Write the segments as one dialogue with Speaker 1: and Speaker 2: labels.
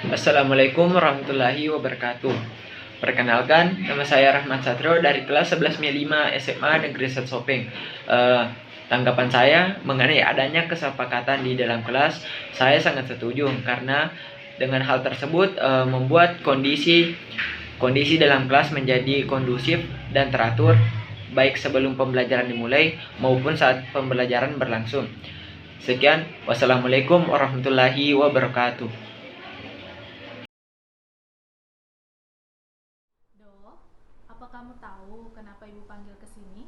Speaker 1: Assalamualaikum warahmatullahi wabarakatuh. Perkenalkan, nama saya Rahmat Satrio dari kelas 11 5 SMA Negeri 1 Sopeng. Tanggapan saya mengenai adanya kesepakatan di dalam kelas, saya sangat setuju karena dengan hal tersebut membuat kondisi dalam kelas menjadi kondusif dan teratur, baik sebelum pembelajaran dimulai maupun saat pembelajaran berlangsung. Sekian, wassalamualaikum warahmatullahi wabarakatuh.
Speaker 2: Apa kamu tahu kenapa ibu panggil ke sini?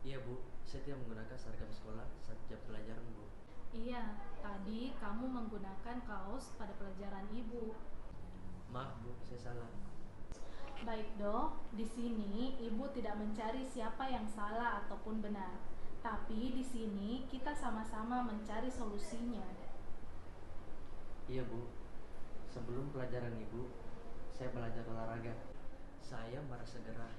Speaker 3: Iya Bu, saya tidak menggunakan seragam sekolah saat jam pelajaran Bu.
Speaker 2: Iya, tadi kamu menggunakan kaos pada pelajaran ibu.
Speaker 3: Maaf Bu, saya salah.
Speaker 2: Baik di sini ibu tidak mencari siapa yang salah ataupun benar. Tapi di sini kita sama-sama mencari solusinya.
Speaker 3: Iya Bu, sebelum pelajaran Ibu, saya belajar olahraga. Saya merasa gerah,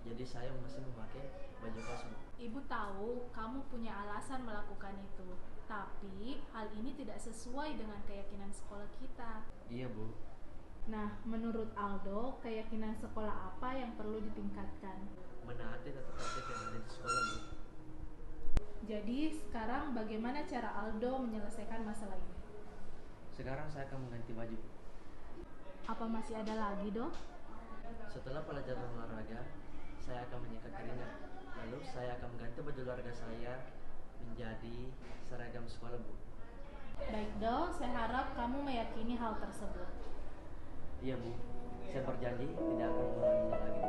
Speaker 3: jadi saya masih memakai baju kos Bu.
Speaker 2: Ibu tahu kamu punya alasan melakukan itu, tapi hal ini tidak sesuai dengan keyakinan sekolah kita.
Speaker 3: Iya Bu.
Speaker 2: Nah, menurut Aldo, keyakinan sekolah apa yang perlu ditingkatkan?
Speaker 3: Menaati tata tertib yang ada di sekolah Bu.
Speaker 2: Jadi, sekarang bagaimana cara Aldo menyelesaikan masalah ini?
Speaker 3: Sekarang saya akan mengganti baju.
Speaker 2: Apa masih ada lagi,
Speaker 3: Setelah pelajaran olahraga, saya akan menyikat keringat. Lalu saya akan mengganti baju olahraga saya menjadi seragam sekolah Bu.
Speaker 2: Baik, saya harap kamu meyakini hal tersebut.
Speaker 3: Iya Bu, saya berjanji tidak akan mengulanginya lagi.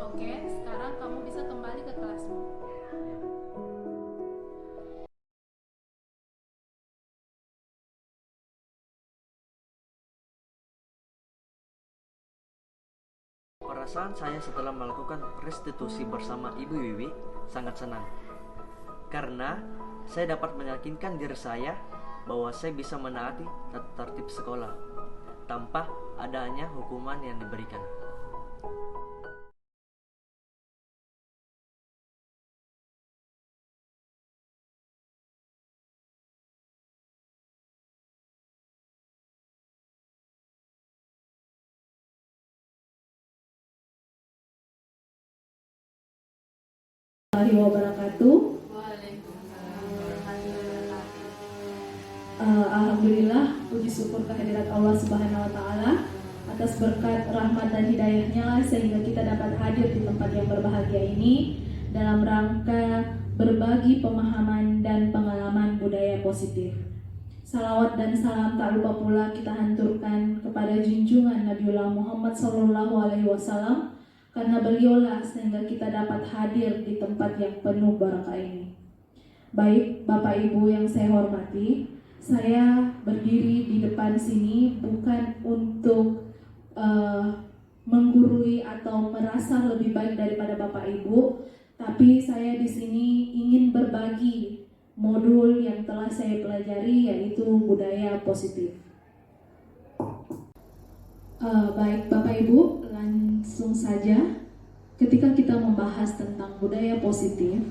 Speaker 2: Oke, sekarang kamu bisa kembali ke kelasmu.
Speaker 3: Iya Bu. Perasaan saya setelah melakukan restitusi bersama Ibu Wiwi sangat senang. Karena saya dapat meyakinkan diri saya bahwa saya bisa menaati tata tertib sekolah tanpa adanya hukuman yang diberikan.
Speaker 4: Wabarakatuh. Alhamdulillah, puji syukur kehadirat Allah Subhanahu wa taala atas berkat rahmat dan hidayahnya sehingga kita dapat hadir di tempat yang berbahagia ini dalam rangka berbagi pemahaman dan pengalaman budaya positif. Salawat dan salam tak lupa pula kita haturkan kepada junjungan Nabiullah Muhammad SAW, karena beliaulah sehingga kita dapat hadir di tempat yang penuh barakah ini. Baik Bapak Ibu yang saya hormati, saya berdiri di depan sini bukan untuk menggurui atau merasa lebih baik daripada Bapak Ibu, tapi saya di sini ingin berbagi modul yang telah saya pelajari, yaitu budaya positif. Baik Bapak Ibu, langsung saja. Ketika kita membahas tentang budaya positif,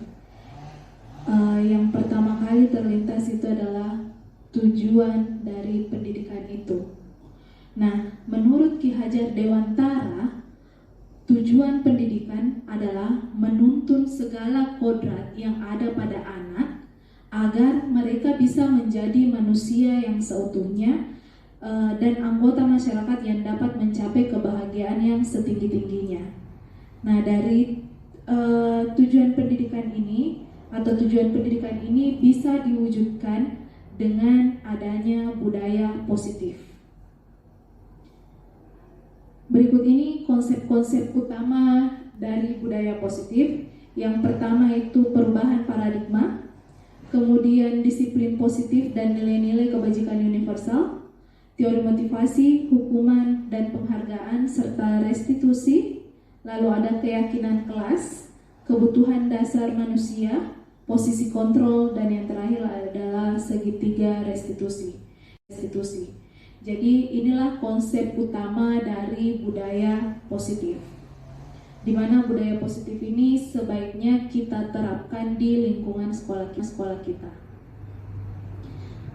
Speaker 4: yang pertama kali terlintas itu adalah tujuan dari pendidikan itu. Nah, menurut Ki Hajar Dewantara, tujuan pendidikan adalah menuntun segala kodrat yang ada pada anak agar mereka bisa menjadi manusia yang seutuhnya dan anggota masyarakat yang dapat mencapai kebahagiaan yang setinggi-tingginya. Nah, dari tujuan pendidikan ini bisa diwujudkan dengan adanya budaya positif. Berikut ini konsep-konsep utama dari budaya positif. Yang pertama itu perubahan paradigma, kemudian disiplin positif dan nilai-nilai kebajikan universal, teori motivasi, hukuman dan penghargaan, serta restitusi. Lalu ada keyakinan kelas, kebutuhan dasar manusia, posisi kontrol, dan yang terakhir adalah segitiga restitusi. Jadi inilah konsep utama dari budaya positif, di mana budaya positif ini sebaiknya kita terapkan di lingkungan sekolah kita.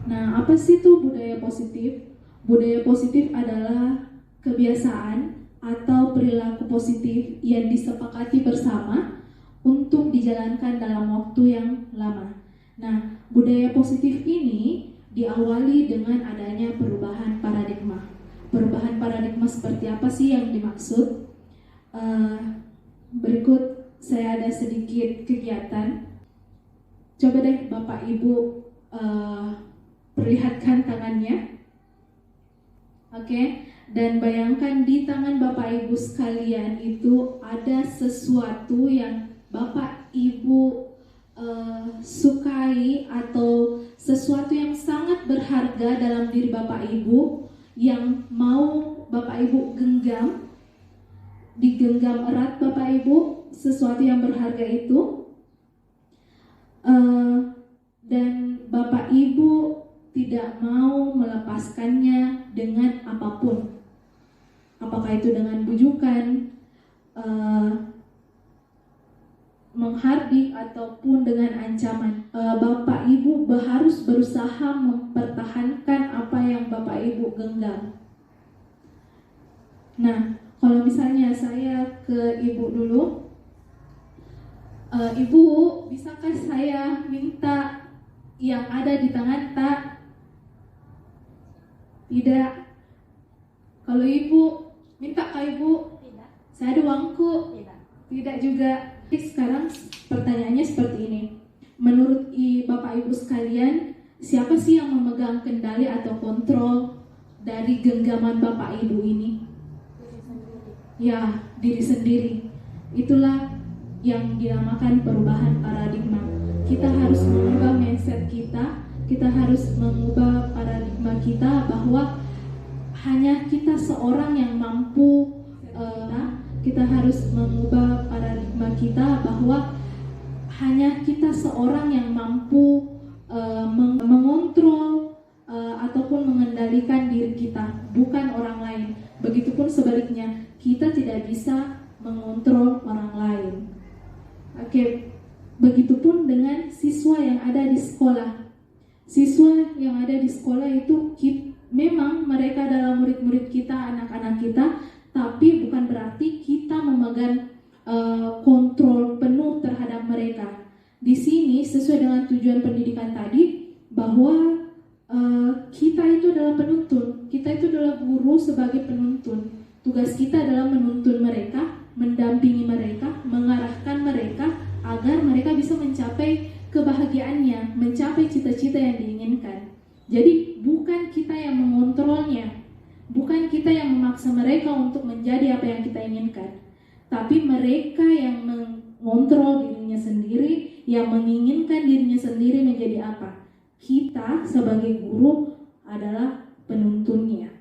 Speaker 4: Nah, apa sih itu budaya positif? Budaya positif adalah kebiasaan atau perilaku positif yang disepakati bersama untuk dijalankan dalam waktu yang lama. Nah, budaya positif ini diawali dengan adanya perubahan paradigma. Perubahan paradigma seperti apa sih yang dimaksud? Berikut saya ada sedikit kegiatan. Coba deh Bapak Ibu perlihatkan tangannya. Oke, dan bayangkan di tangan Bapak Ibu sekalian itu ada sesuatu yang Bapak Ibu sukai atau sesuatu yang sangat berharga dalam diri Bapak Ibu yang mau Bapak Ibu genggam, digenggam erat Bapak Ibu sesuatu yang berharga itu, dan Bapak Ibu tidak mau melepaskannya dengan apapun, apakah itu dengan bujukan, menghardik ataupun dengan ancaman. Bapak Ibu harus berusaha mempertahankan apa yang Bapak Ibu genggam. Nah, kalau misalnya saya ke Ibu dulu, Ibu, bisakah saya minta yang ada di tangan tak? Tidak. Kalau Ibu minta ke Ibu,
Speaker 2: Tidak.
Speaker 4: saya ada uangku.
Speaker 2: Tidak.
Speaker 4: Tidak juga. Sekarang pertanyaannya seperti ini. Menurut Bapak Ibu sekalian, siapa sih yang memegang kendali atau kontrol dari genggaman Bapak Ibu ini?
Speaker 2: Diri sendiri.
Speaker 4: Ya, diri sendiri. Itulah yang dinamakan perubahan paradigma. Kita harus mengubah mindset kita harus mengubah paradigma kita bahwa hanya kita seorang yang mampu. Kita harus mengubah paradigma kita bahwa hanya kita seorang yang mampu mengontrol ataupun mengendalikan diri kita, bukan orang lain. Begitupun sebaliknya, kita tidak bisa mengontrol orang lain. Oke, begitupun dengan siswa yang ada di sekolah. Siswa yang ada di sekolah itu memang mereka adalah murid-murid kita, anak-anak kita, tapi bukan berarti kita memegang kontrol penuh terhadap mereka. Di sini sesuai dengan tujuan pendidikan tadi, bahwa kita itu adalah penuntun, kita itu adalah guru sebagai penuntun. Tugas kita adalah menuntun mereka, mendampingi mereka, mengarahkan mereka agar mereka bisa mencapai kebahagiaannya, mencapai cita-cita yang diinginkan. Jadi bukan kita yang mengontrolnya, bukan kita yang memaksa mereka untuk menjadi apa yang kita inginkan, tapi mereka yang mengontrol dirinya sendiri, yang menginginkan dirinya sendiri menjadi apa. Kita sebagai guru adalah penuntunnya.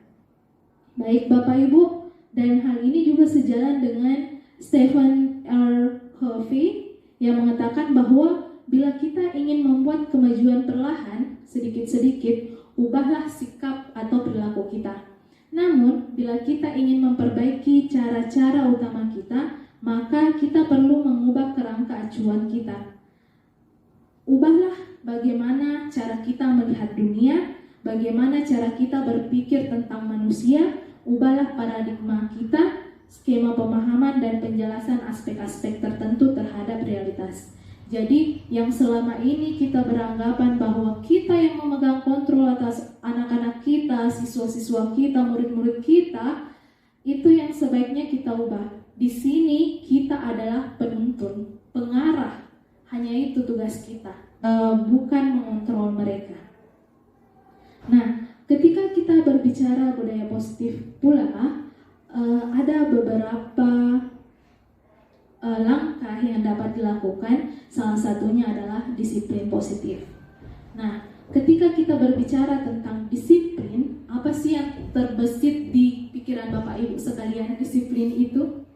Speaker 4: Baik Bapak Ibu, dan hal ini juga sejalan dengan Stephen R. Covey yang mengatakan bahwa bila kita ingin membuat kemajuan perlahan, sedikit-sedikit, ubahlah sikap atau perilaku kita. Namun, bila kita ingin memperbaiki cara-cara utama kita, maka kita perlu mengubah kerangka acuan kita. Ubahlah bagaimana cara kita melihat dunia, bagaimana cara kita berpikir tentang manusia, ubahlah paradigma kita, skema pemahaman dan penjelasan aspek-aspek tertentu terhadap realitas. Jadi, yang selama ini kita beranggapan bahwa kita yang memegang kontrol atas anak-anak kita, siswa-siswa kita, murid-murid kita, itu yang sebaiknya kita ubah. Di sini kita adalah penuntun, pengarah. Hanya itu tugas kita, bukan mengontrol mereka. Nah, ketika kita berbicara budaya positif pula, ada beberapa langkah yang dapat dilakukan. Salah satunya adalah disiplin positif. Nah, ketika kita berbicara tentang disiplin, apa sih yang terbesit di pikiran Bapak Ibu sekalian? Disiplin itu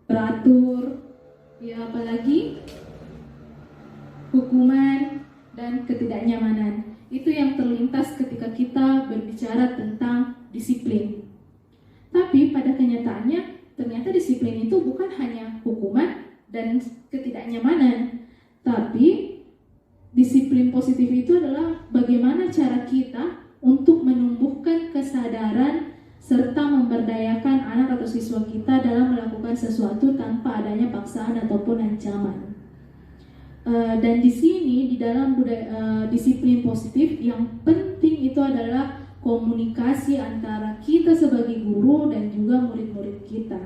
Speaker 4: beratur, ya apalagi hukuman dan ketidaknyamanan. Itu yang terlintas ketika kita berbicara tentang disiplin. Tapi pada kenyataannya, ternyata disiplin itu bukan hanya hukuman dan ketidaknyamanan, tapi disiplin positif itu adalah bagaimana cara kita untuk menumbuhkan kesadaran serta memberdayakan anak atau siswa kita dalam melakukan sesuatu tanpa adanya paksaan ataupun ancaman. Dan di sini di dalam disiplin positif yang penting itu adalah komunikasi antara kita sebagai guru dan juga murid-murid kita.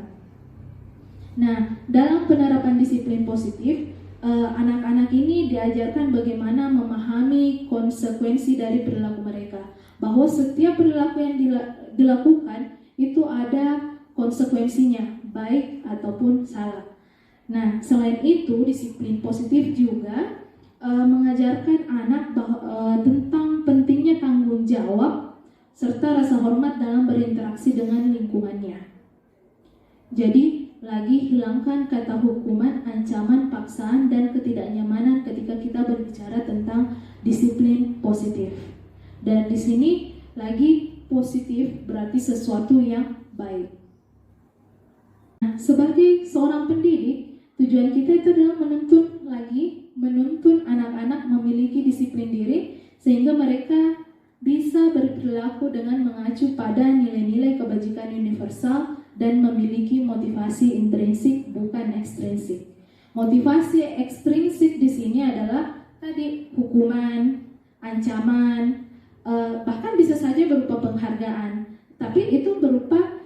Speaker 4: Nah, dalam penerapan disiplin positif, anak-anak ini diajarkan bagaimana memahami konsekuensi dari perilaku mereka, bahwa setiap perilaku yang dilakukan itu ada konsekuensinya, baik ataupun salah. Nah, selain itu, disiplin positif juga mengajarkan anak tentang pentingnya tanggung jawab serta rasa hormat dalam berinteraksi dengan lingkungannya. Jadi, lagi hilangkan kata hukuman, ancaman, paksaan, dan ketidaknyamanan ketika kita berbicara tentang disiplin positif. Dan di sini lagi positif berarti sesuatu yang baik. Nah, sebagai seorang pendidik, tujuan kita itu adalah menuntun anak-anak memiliki disiplin diri sehingga mereka bisa berperilaku dengan mengacu pada nilai-nilai kebajikan universal dan memiliki motivasi intrinsik bukan ekstrinsik. Motivasi ekstrinsik di sini adalah tadi hukuman, ancaman, bahkan bisa saja berupa penghargaan, tapi itu berupa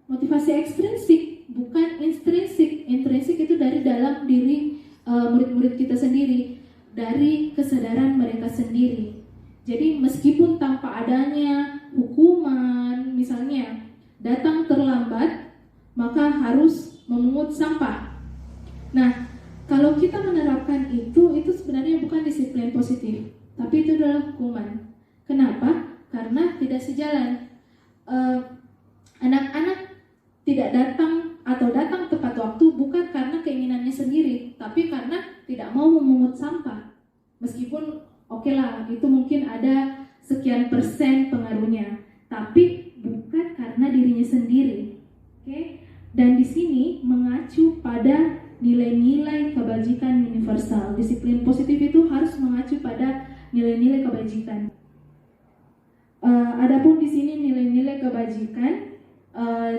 Speaker 4: motivasi ekstrinsik bukan intrinsik. Intrinsik itu dari dalam diri murid-murid kita sendiri, dari kesadaran mereka sendiri. Jadi meskipun tanpa adanya hukuman, misalnya datang terlambat, maka harus memungut sampah. Nah, kalau kita menerapkan itu sebenarnya bukan disiplin positif, tapi itu adalah hukuman. Kenapa? Karena tidak sejalan. Anak-anak tidak datang atau datang tepat waktu bukan karena keinginannya sendiri, tapi karena tidak mau memungut sampah. Meskipun oke lah, itu mungkin ada sekian persen pengaruhnya, tapi bukan karena dirinya sendiri. Oke? Dan di sini mengacu pada nilai-nilai kebajikan universal. Disiplin positif itu harus mengacu pada nilai-nilai kebajikan. Adapun di sini nilai-nilai kebajikan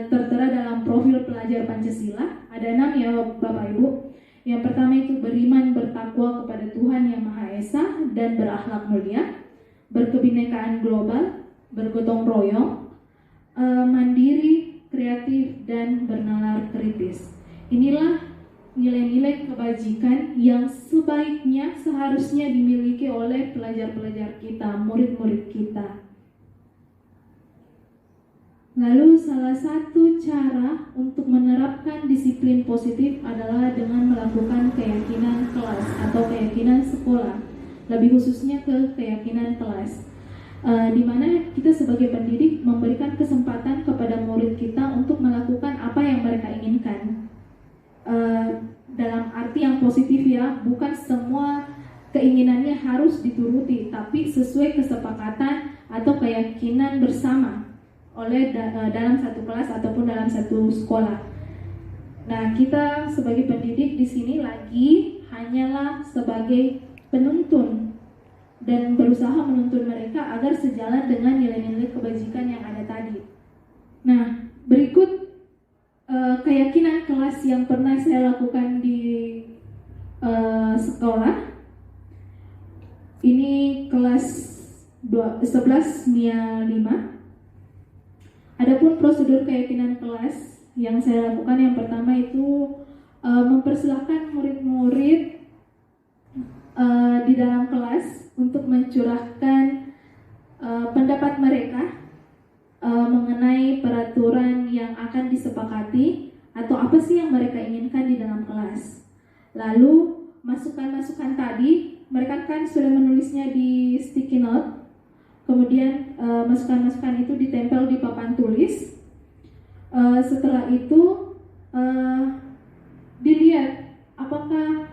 Speaker 4: tertera dalam profil pelajar Pancasila. Ada 6 ya Bapak Ibu. Yang pertama itu beriman bertakwa kepada Tuhan Yang Maha Esa dan berakhlak mulia, berkebinekaan global, bergotong royong, mandiri, kreatif, dan bernalar kritis. Inilah nilai-nilai kebajikan yang sebaiknya seharusnya dimiliki oleh pelajar-pelajar kita, murid-murid kita. Lalu salah satu cara untuk menerapkan disiplin positif adalah dengan melakukan keyakinan kelas atau keyakinan sekolah, lebih khususnya ke keyakinan kelas, di mana kita sebagai pendidik memberikan kesempatan kepada murid kita untuk melakukan apa yang mereka inginkan. Dalam arti yang positif ya, bukan semua keinginannya harus dituruti, tapi sesuai kesepakatan atau keyakinan bersama oleh dalam satu kelas ataupun dalam satu sekolah. Nah, kita sebagai pendidik di sini lagi hanyalah sebagai penuntun dan berusaha menuntun mereka agar sejalan dengan nilai-nilai kebajikan yang ada tadi. Nah, berikut keyakinan kelas yang pernah saya lakukan di sekolah. Ini kelas 11 MIA 5. Adapun prosedur keyakinan kelas yang saya lakukan, yang pertama itu mempersilahkan murid-murid di dalam kelas untuk mencurahkan pendapat mereka mengenai peraturan yang akan disepakati atau apa sih yang mereka inginkan di dalam kelas. Lalu masukan-masukan tadi mereka kan sudah menulisnya di sticky note. Kemudian masukan-masukan itu ditempel di papan tulis. Setelah itu dilihat apakah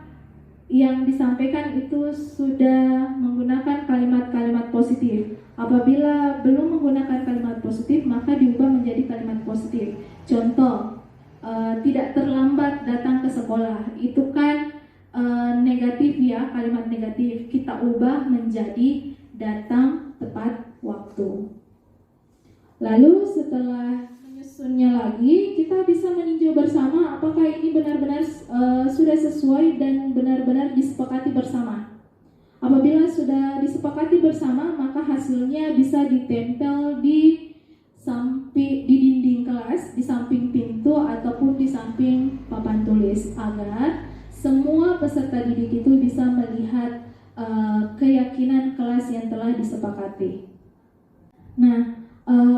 Speaker 4: yang disampaikan itu sudah menggunakan kalimat-kalimat positif. Apabila belum menggunakan kalimat positif, maka diubah menjadi kalimat positif. Contoh, tidak terlambat datang ke sekolah. Itu kan negatif ya, kalimat negatif. Kita ubah menjadi datang tepat Lalu setelah menyusunnya lagi, kita bisa meninjau bersama apakah ini benar-benar sudah sesuai dan benar-benar disepakati bersama. Apabila sudah disepakati bersama, maka hasilnya bisa ditempel di dinding kelas, di samping pintu ataupun di samping papan tulis, agar semua peserta didik itu bisa melihat keyakinan kelas yang telah disepakati. Nah,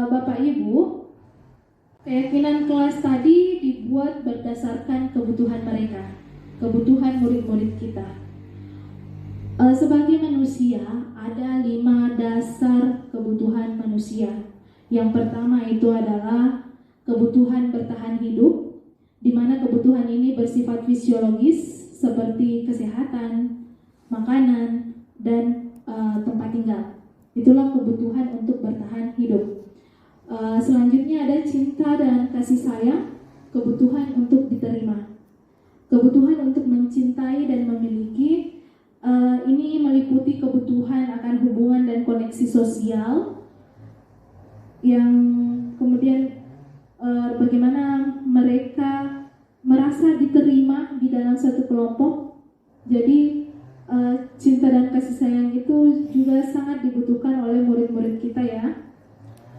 Speaker 4: Bapak Ibu, keyakinan kelas tadi dibuat berdasarkan kebutuhan mereka, kebutuhan murid-murid kita. Sebagai manusia, ada 5 dasar kebutuhan manusia. Yang pertama itu adalah kebutuhan bertahan hidup, di mana kebutuhan ini bersifat fisiologis seperti kesehatan, makanan, dan tempat tinggal. Itulah kebutuhan untuk bertahan hidup. Selanjutnya ada cinta dan kasih sayang, kebutuhan untuk diterima, kebutuhan untuk mencintai dan memiliki. Ini meliputi kebutuhan akan hubungan dan koneksi sosial, yang kemudian bagaimana mereka merasa diterima di dalam satu kelompok. Jadi cinta dan kasih sayang itu juga sangat dibutuhkan oleh murid-murid kita ya.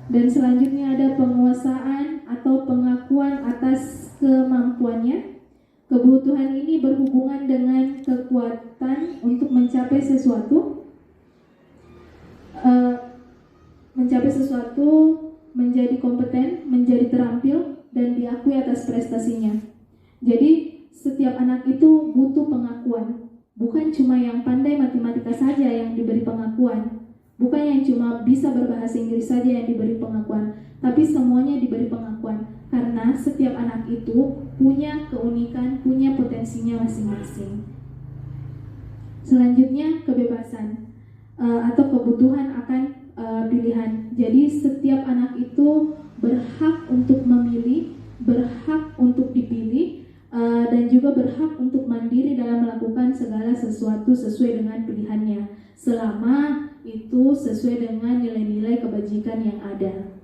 Speaker 4: Dan selanjutnya ada penguasaan atau pengakuan atas kemampuannya. Kebutuhan ini berhubungan dengan kekuatan untuk mencapai sesuatu, menjadi kompeten, menjadi terampil, dan diakui atas prestasinya. Jadi setiap anak itu butuh pengakuan. Bukan cuma yang pandai matematika saja yang diberi pengakuan. Bukan yang cuma bisa berbahasa Inggris saja yang diberi pengakuan, tapi semuanya diberi pengakuan. Karena setiap anak itu punya keunikan, punya potensinya masing-masing. Selanjutnya kebebasan atau kebutuhan akan pilihan. Jadi setiap anak itu berhak untuk memilih, berhak untuk dipilih, dan juga berhak untuk mandiri dalam melakukan segala sesuatu sesuai dengan pilihannya, selama itu sesuai dengan nilai-nilai kebajikan yang ada.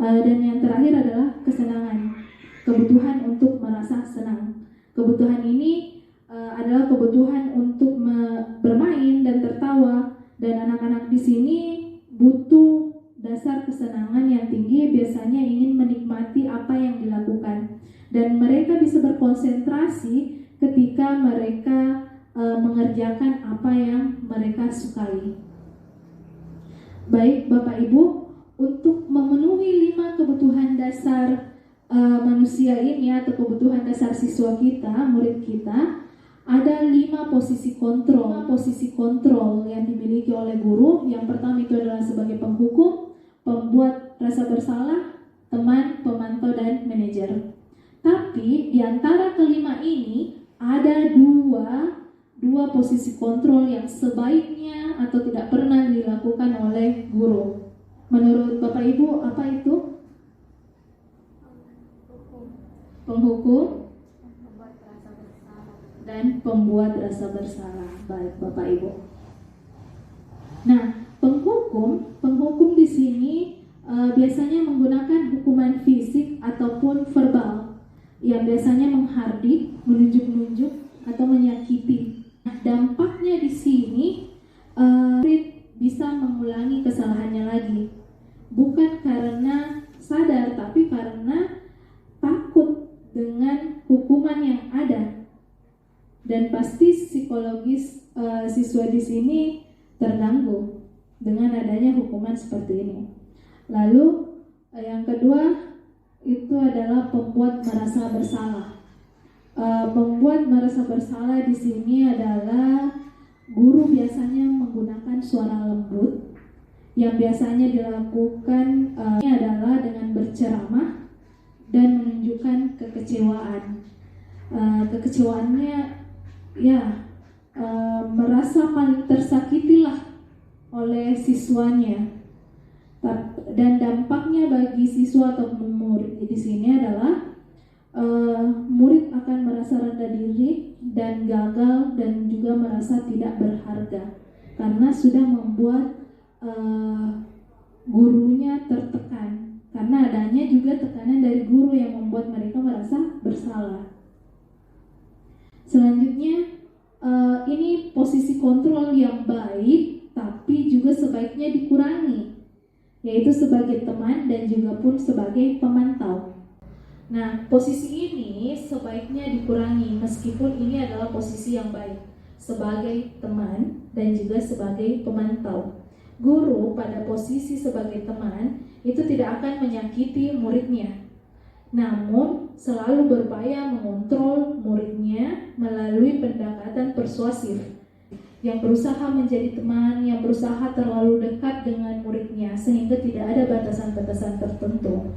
Speaker 4: Dan yang terakhir adalah kesenangan, kebutuhan untuk merasa senang. Kebutuhan ini adalah kebutuhan untuk bermain dan tertawa, dan anak-anak di sini butuh dasar kesenangan yang tinggi, biasanya ingin menikmati apa yang dilakukan, dan mereka bisa berkonsentrasi ketika mereka mengerjakan apa yang mereka sukai. Baik Bapak Ibu, untuk memenuhi 5 kebutuhan dasar manusia ini atau kebutuhan dasar siswa kita, murid kita, ada 5 posisi kontrol. 5 posisi kontrol yang dimiliki oleh guru. Yang pertama itu adalah sebagai penghukum, pembuat rasa bersalah, teman, pemantau, dan manajer. Tapi di antara kelima ini ada dua posisi kontrol yang sebaiknya atau tidak pernah dilakukan oleh guru. Menurut Bapak Ibu, apa itu? Penghukum dan pembuat rasa bersalah. Baik Bapak Ibu. Nah, penghukum di sini biasanya menggunakan hukuman fisik ataupun verbal, yang biasanya menghardik, menunjuk-nunjuk, atau menyakiti. Dampaknya di sini murid bisa mengulangi kesalahannya lagi, bukan karena sadar, tapi karena takut dengan hukuman yang ada. Dan pasti psikologis siswa di sini terganggu dengan adanya hukuman seperti ini. Lalu yang kedua itu adalah pembuat merasa bersalah. Pembuat merasa bersalah di sini adalah guru biasanya menggunakan suara lembut, yang biasanya dilakukan adalah dengan berceramah dan menunjukkan kekecewaan. Kekecewaannya merasa paling tersakitilah oleh siswanya. Dan dampaknya bagi siswa atau murid di sini adalah murid akan merasa rendah diri dan gagal, dan juga merasa tidak berharga karena sudah membuat gurunya tertekan karena adanya juga tekanan dari guru yang membuat mereka merasa bersalah. Selanjutnya, ini posisi kontrol yang baik, tapi juga sebaiknya dikurangi, yaitu sebagai teman dan juga pun sebagai pemantau. Nah, posisi ini sebaiknya dikurangi meskipun ini adalah posisi yang baik, sebagai teman dan juga sebagai pemantau. Guru pada posisi sebagai teman itu tidak akan menyakiti muridnya, namun selalu berupaya mengontrol muridnya melalui pendekatan persuasif, yang berusaha menjadi teman, yang berusaha terlalu dekat dengan muridnya sehingga tidak ada batasan-batasan tertentu.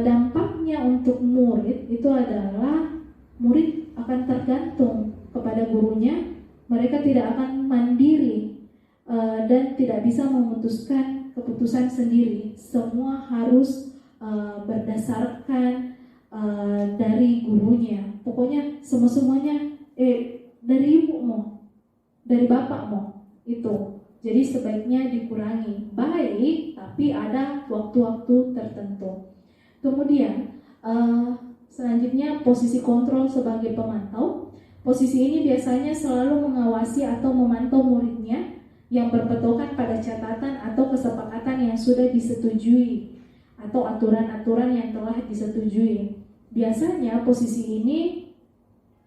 Speaker 4: Dampaknya untuk murid itu adalah murid akan tergantung kepada gurunya, mereka tidak akan mandiri dan tidak bisa memutuskan keputusan sendiri. Semua harus berdasarkan dari gurunya. Pokoknya semuanya dari ibumu, dari bapakmu itu. Jadi sebaiknya dikurangi. Baik, tapi ada waktu-waktu tertentu. Kemudian selanjutnya posisi kontrol sebagai pemantau. Posisi ini biasanya selalu mengawasi atau memantau muridnya yang berpatokan pada catatan atau kesepakatan yang sudah disetujui atau aturan-aturan yang telah disetujui. Biasanya posisi ini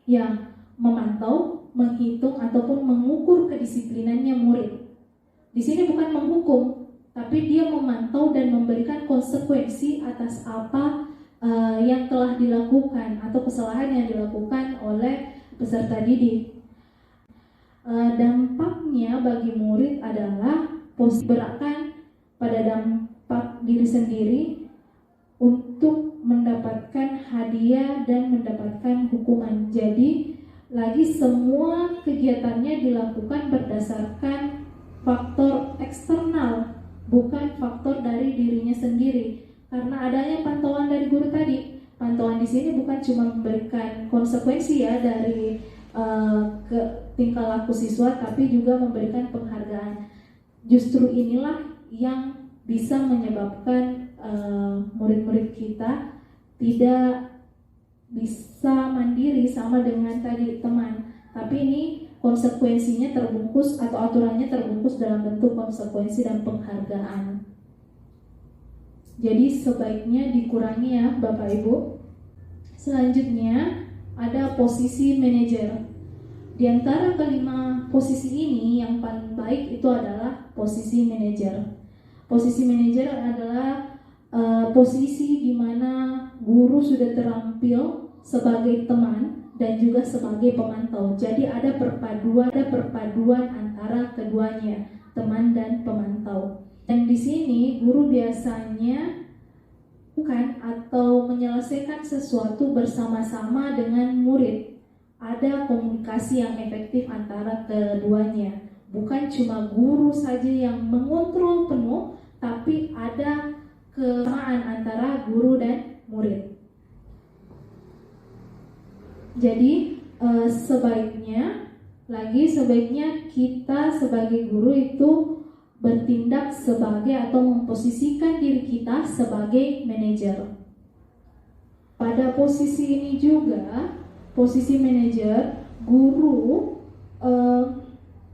Speaker 4: yang memantau, menghitung ataupun mengukur kedisiplinannya murid. Di sini bukan menghukum, tapi dia memantau dan memberikan konsekuensi atas apa yang telah dilakukan atau kesalahan yang dilakukan oleh peserta didik. Dampaknya bagi murid adalah posisi beratkan pada dampak diri sendiri untuk mendapatkan hadiah dan mendapatkan hukuman. Jadi lagi semua kegiatannya dilakukan berdasarkan faktor eksternal, bukan faktor dari dirinya sendiri. Karena adanya pantauan dari guru tadi, pantauan di sini bukan cuma memberikan konsekuensi ya dari ke tingkah laku siswa, tapi juga memberikan penghargaan. Justru inilah yang bisa menyebabkan murid-murid kita tidak bisa mandiri sama dengan tadi teman, tapi ini konsekuensinya terbungkus atau aturannya terbungkus dalam bentuk konsekuensi dan penghargaan. Jadi sebaiknya dikurangi ya Bapak Ibu. Selanjutnya ada posisi manajer. Di antara kelima posisi ini yang paling baik itu adalah posisi manajer. Posisi manajer adalah posisi di mana guru sudah terampil sebagai teman dan juga sebagai pemantau. Jadi ada perpaduan antara keduanya, teman dan pemantau. Dan di sini guru biasanya bukan atau menyelesaikan sesuatu bersama-sama dengan murid. Ada komunikasi yang efektif antara keduanya. Bukan cuma guru saja yang mengontrol penuh, tapi ada kesamaan antara guru dan murid. Jadi sebaiknya kita sebagai guru itu bertindak sebagai atau memposisikan diri kita sebagai manajer. Pada posisi ini juga, posisi manajer, guru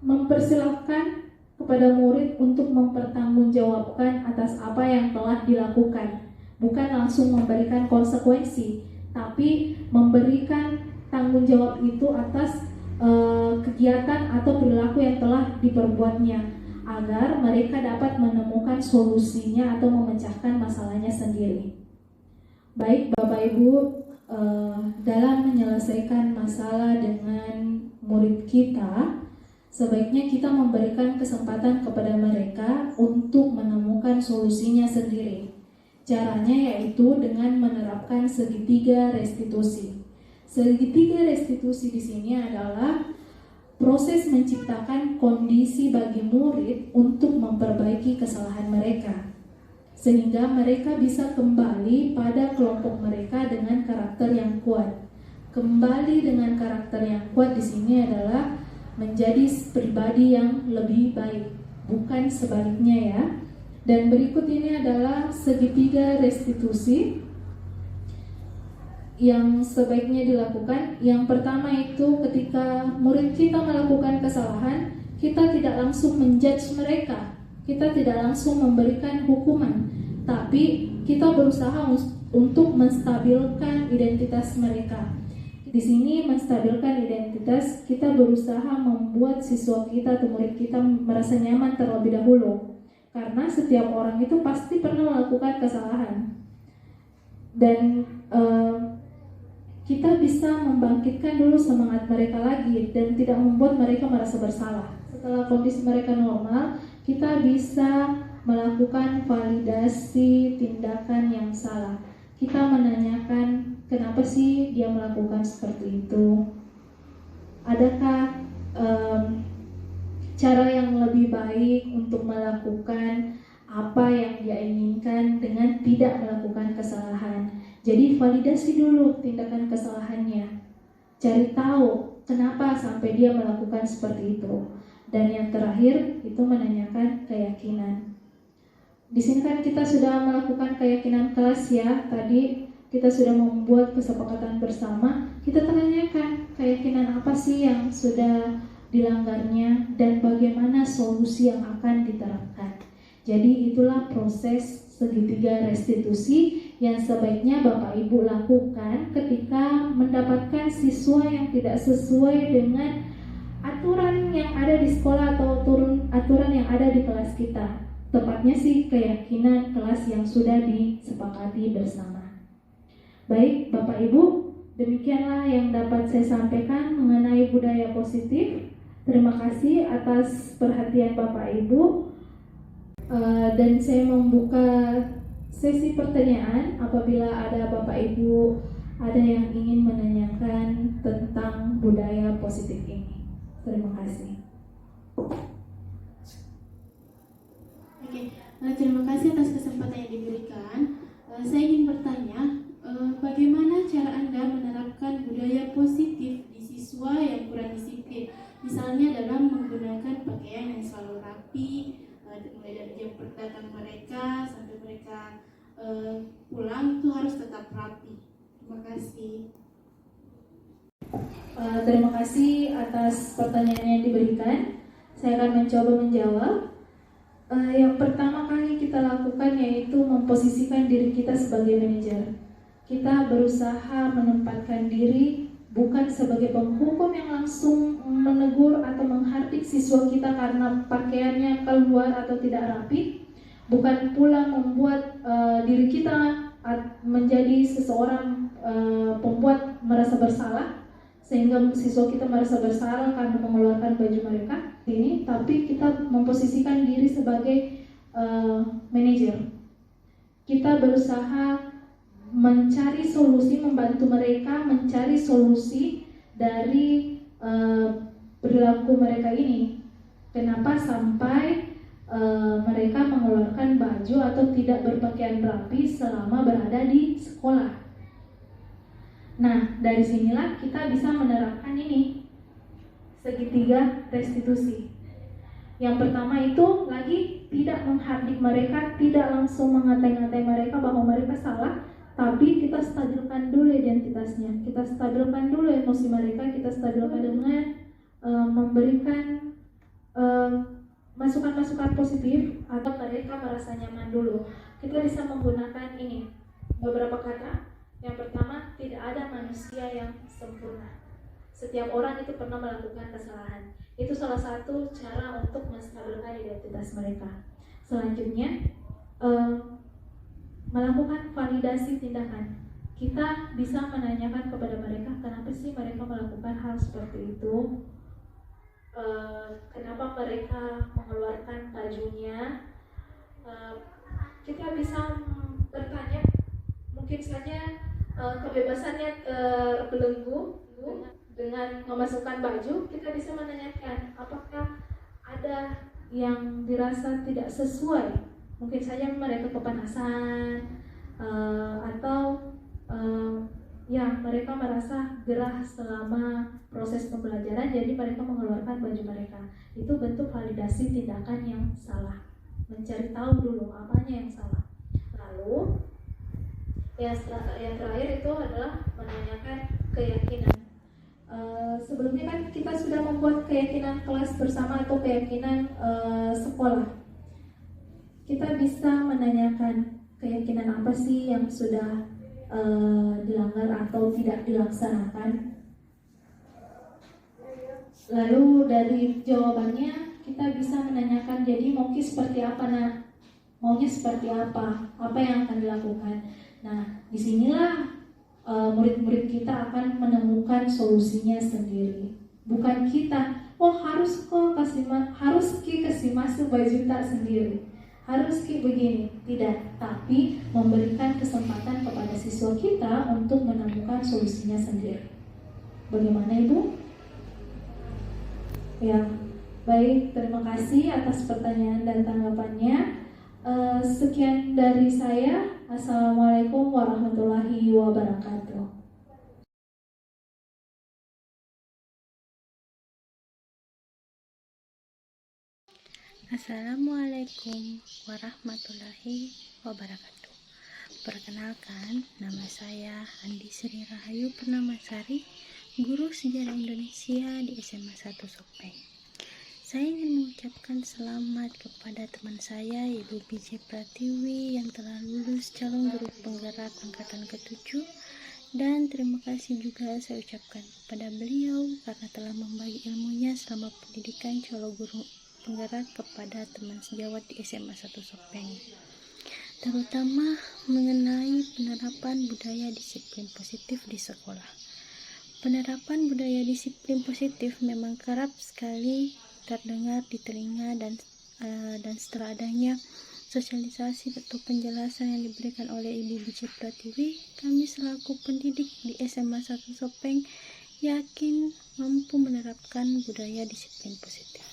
Speaker 4: mempersilahkan kepada murid untuk mempertanggungjawabkan atas apa yang telah dilakukan. Bukan langsung memberikan konsekuensi, tapi memberikan tanggung jawab itu atas kegiatan atau perilaku yang telah diperbuatnya, agar mereka dapat menemukan solusinya atau memecahkan masalahnya sendiri. Baik Bapak Ibu, dalam menyelesaikan masalah dengan murid kita, sebaiknya kita memberikan kesempatan kepada mereka untuk menemukan solusinya sendiri. Caranya yaitu dengan menerapkan segitiga restitusi. Segitiga restitusi di sini adalah proses menciptakan kondisi bagi murid untuk memperbaiki kesalahan mereka, sehingga mereka bisa kembali pada kelompok mereka dengan karakter yang kuat. Kembali dengan karakter yang kuat di sini adalah menjadi pribadi yang lebih baik, bukan sebaliknya ya. Dan berikut ini adalah segitiga restitusi yang sebaiknya dilakukan. Yang pertama itu ketika murid kita melakukan kesalahan, kita tidak langsung menjudge mereka, kita tidak langsung memberikan hukuman, tapi kita berusaha untuk menstabilkan identitas mereka. Di sini menstabilkan identitas, kita berusaha membuat siswa kita atau murid kita merasa nyaman terlebih dahulu. Karena setiap orang itu pasti pernah melakukan kesalahan. Dan kita bisa membangkitkan dulu semangat mereka lagi dan tidak membuat mereka merasa bersalah. Setelah kondisi mereka normal, kita bisa melakukan validasi tindakan yang salah. Kita menanyakan kenapa sih dia melakukan seperti itu. Adakah cara yang lebih baik untuk melakukan apa yang dia inginkan dengan tidak melakukan kesalahan. Jadi validasi dulu tindakan kesalahannya. Cari tahu kenapa sampai dia melakukan seperti itu. Dan yang terakhir itu menanyakan keyakinan. Di sini kan kita sudah melakukan keyakinan kelas ya. Tadi kita sudah membuat kesepakatan bersama. Kita tanyakan keyakinan apa sih yang sudah dilanggarnya dan bagaimana solusi yang akan diterapkan. Jadi itulah proses segitiga restitusi yang sebaiknya Bapak Ibu lakukan ketika mendapatkan siswa yang tidak sesuai dengan aturan yang ada di sekolah atau aturan yang ada di kelas kita. Tepatnya sih keyakinan kelas yang sudah disepakati bersama. Baik Bapak Ibu, demikianlah yang dapat saya sampaikan mengenai budaya positif. Terima kasih atas perhatian Bapak Ibu. Dan saya membuka sesi pertanyaan apabila ada Bapak Ibu ada yang ingin menanyakan tentang budaya positif ini. Terima kasih.
Speaker 5: Oke, terima kasih atas kesempatan yang diberikan. Saya ingin bertanya, bagaimana cara Anda menerapkan budaya positif di siswa yang kurang disiplin? Misalnya dalam menggunakan pakaian yang selalu rapi, mulai dari jam datang mereka sampai mereka pulang itu harus tetap rapi. Terima kasih.
Speaker 4: Terima kasih atas pertanyaan yang diberikan. Saya akan mencoba menjawab. Yang pertama kali kita lakukan yaitu memposisikan diri kita sebagai manajer. Kita berusaha menempatkan diri bukan sebagai penghukum yang langsung menegur atau menghardik siswa kita karena pakaiannya keluar atau tidak rapi. Bukan pula membuat diri kita menjadi seseorang pembuat merasa bersalah sehingga siswa kita merasa bersalah karena mengeluarkan baju mereka ini, tapi kita memposisikan diri sebagai manajer. Kita berusaha mencari solusi, membantu mereka mencari solusi dari perilaku mereka ini. Kenapa sampai mereka mengeluarkan baju atau tidak berpakaian rapi selama berada di sekolah. Nah, dari sinilah kita bisa menerapkan ini segitiga restitusi. Yang pertama itu lagi tidak menghardik mereka, tidak langsung mengatai-ngatai mereka bahwa mereka salah, tapi kita stabilkan dulu identitasnya, kita stabilkan dulu emosi mereka, kita stabilkan dengan memberikan masukan-masukan positif atau mereka merasa nyaman dulu. Kita bisa menggunakan ini beberapa kata. Yang pertama, tidak ada manusia yang sempurna. Setiap orang itu pernah melakukan kesalahan. Itu salah satu cara untuk menstabilkan identitas mereka. Selanjutnya, melakukan validasi tindakan. Kita bisa menanyakan kepada mereka kenapa sih mereka melakukan hal seperti itu. Kenapa mereka mengeluarkan bajunya. Kita bisa bertanya, mungkin saja kebebasannya terbelenggu dengan memasukkan baju. Kita bisa menanyakan apakah ada yang dirasa tidak sesuai, mungkin saja mereka kepanasan atau ya mereka merasa gerah selama proses pembelajaran, jadi mereka mengeluarkan baju mereka. Itu bentuk validasi tindakan yang salah.
Speaker 2: mencari tahu dulu apanya yang salah. Lalu yang terakhir itu adalah menanyakan keyakinan. Sebelumnya kan kita sudah membuat keyakinan kelas bersama atau keyakinan sekolah. Kita bisa menanyakan keyakinan apa sih yang sudah dilanggar atau tidak dilaksanakan. Lalu dari jawabannya kita bisa menanyakan, jadi maunya seperti apa nak? Maunya seperti apa? Apa yang akan dilakukan? Nah, disinilah murid-murid kita akan menemukan solusinya sendiri. Bukan kita, harus kasih masuk Bajuta sendiri, harus begini, tidak. Tapi memberikan kesempatan kepada siswa kita untuk menemukan solusinya sendiri. Bagaimana Ibu? Ya, baik, terima kasih atas pertanyaan dan tanggapannya. Sekian dari saya. Assalamualaikum warahmatullahi wabarakatuh.
Speaker 6: Assalamualaikum warahmatullahi wabarakatuh. Perkenalkan, nama saya Andi Sri Rahayu Purnamasari, guru sejarah Indonesia di SMA 1 Sopeng. Saya ingin mengucapkan selamat kepada teman saya, Ibu B.J. Pratiwi, yang telah lulus calon guru penggerak angkatan ke-7, dan terima kasih juga saya ucapkan kepada beliau karena telah membagi ilmunya selama pendidikan calon guru penggerak kepada teman sejawat di SMA 1 Sopeng, terutama mengenai penerapan budaya disiplin positif di sekolah. Penerapan budaya disiplin positif memang kerap sekali terdengar di telinga, dan setelah adanya sosialisasi atau penjelasan yang diberikan oleh Ibu B.J. Pratiwi, kami selaku pendidik di SMA 1 Sopeng yakin mampu menerapkan budaya disiplin positif.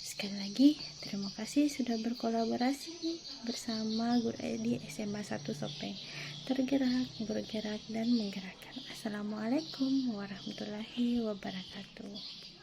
Speaker 6: Sekali lagi, terima kasih sudah berkolaborasi bersama guru di SMA 1 Sopeng. Tergerak, bergerak, dan menggerakkan. Assalamualaikum warahmatullahi wabarakatuh.